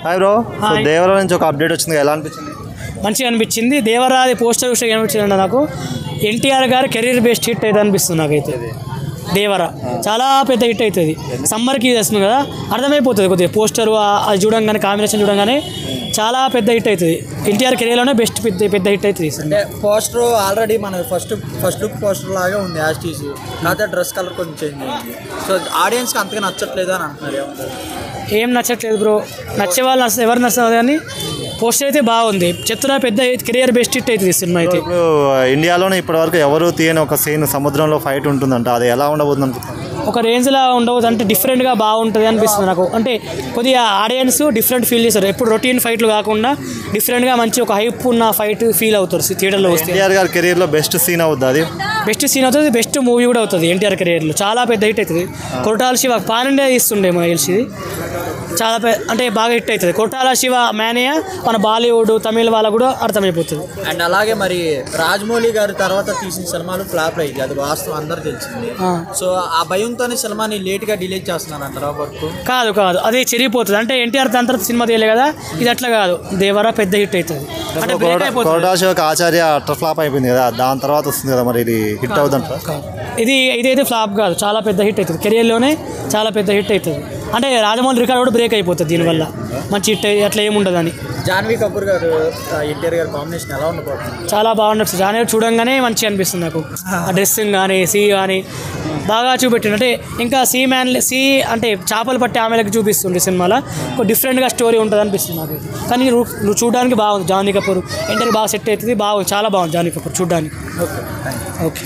Hi bro. So Devara నుంచి ఒక update వచ్చింది, ఎలా అనిపించింది? మంచిగా అనిపించింది. దేవరాది పోస్టర్ విషయం ఏమనిపించింది నాకు, ఎన్టీఆర్ గారు కెరీర్ బెస్ట్ హిట్ అయితే అనిపిస్తుంది నాకైతే. దేవరా చాలా పెద్ద హిట్ అవుతుంది. సమ్మర్కి వస్తుంది కదా, అర్థమైపోతుంది కొద్దిగా పోస్టర్ అది చూడంగానే, కాంబినేషన్ చూడంగానే చాలా పెద్ద హిట్ అవుతుంది. ఎన్టీఆర్ కెరీర్లోనే బెస్ట్ పెద్ద హిట్ అవుతుంది. అంటే పోస్టర్ ఆల్రెడీ మన ఫస్ట్ లుక్ పోస్టర్ లాగా ఉంది యాజ్ టీజ్, కాకపోతే డ్రెస్ కలర్ కొంచెం చేంజ్ అయింది. సో ఆడియన్స్కి అంతగా నచ్చట్లేదు అని అంటున్నారు. ఏం నచ్చట్లేదు బ్రో, నచ్చే వాళ్ళు ఎవరు నచ్చదు కానీ పోస్టర్ అయితే బాగుంది. చెప్తున్నా పెద్ద కెరియర్ బెస్ట్ హిట్ అవుతుంది సినిమా అయితే. ఇప్పుడు ఇండియాలోనే ఇప్పటివరకు ఎవరు తీయని ఒక సీన్ సముద్రంలో ఫైట్ ఉంటుందంట, అది ఎలా ఉండబోతుంది అనుకుంటున్నాను? ఒక రేంజ్లో ఉండవచ్చు, అంటే డిఫరెంట్గా బాగుంటుంది అనిపిస్తుంది నాకు. అంటే కొద్దిగా ఆడియన్స్ డిఫరెంట్ ఫీల్ చేస్తారు, ఎప్పుడు రొటీన్ ఫైట్లు కాకుండా డిఫరెంట్గా మంచి ఒక హైప్ ఉన్న ఫైట్ ఫీల్ అవుతారు థియేటర్లో వస్తే. ఎన్టీఆర్ గారి కెరీర్లో బెస్ట్ సీన్ అవుతుంది, అది బెస్ట్ సీన్ అవుతుంది, బెస్ట్ మూవీ కూడా అవుతుంది. ఎన్టీఆర్ కెరీర్లో చాలా పెద్ద హిట్ అవుతుంది. కొరటాల శివ పాన్ ఇండియా ఇస్తుండే మాకు తెలిసి, చాలా అంటే బాగా హిట్ అవుతుంది. కొరటాల శివ మేనేయా మన బాలీవుడ్ తమిళ వాళ్ళకు కూడా అర్థమైపోతుంది. అండ్ అలాగే మరి రాజమౌళి గారి తర్వాత తీసిన సినిమాలు ఫ్లాప్ అయ్యింది, అది వాస్తవం అందరు తెలిసింది. సో ఆ భయంతోనే సినిమాని లేట్గా డిలీట్ చేస్తున్నారు అంటారా వర్క్? కాదు అది చెరిగిపోతుంది. అంటే ఎన్టీఆర్ దాని తర్వాత సినిమా తీయలే కదా, ఇది అట్లా కాదు. దేవరా పెద్ద హిట్ అవుతుంది. అంటే కొరటాల శివకి ఆచార్య అట్లా ఫ్లాప్ అయిపోయింది కదా, దాని తర్వాత వస్తుంది కదా, మరి ఇది హిట్ అవుతుంట? ఇదైతే ఫ్లాప్ కాదు, చాలా పెద్ద హిట్ అవుతుంది. కెరియర్లోనే చాలా పెద్ద హిట్ అవుతుంది. అంటే రాజమౌళి రికార్డ్ కూడా బ్రేక్ అయిపోతుంది దీనివల్ల, మంచి హిట్ అట్లా ఏముండదు అని. జాన్వీ కపూర్ గారు ఎన్టీఆర్ గారు కాంబినేషన్ ఎలా ఉండబోతుంది? చాలా బాగుంటుంది. జాన్వీ చూడంగానే మంచిగా అనిపిస్తుంది నాకు. ఆ డ్రెస్సింగ్ కానీ కానీ బాగా చూపెట్టిండు. అంటే ఇంకా సీ అంటే చేపలు పట్టే ఆమెలకు చూపిస్తుంది సినిమాలో, ఒక డిఫరెంట్గా స్టోరీ ఉంటుంది అనిపిస్తుంది నాకు. కానీ నువ్వు చూడడానికి బాగుంది. జాన్వీ కపూర్ ఎన్టీఆర్ బాగా సెట్ అవుతుంది, బాగుంది, చాలా బాగుంది జాన్వీ కపూర్ చూడడానికి. ఓకే. ఓకే.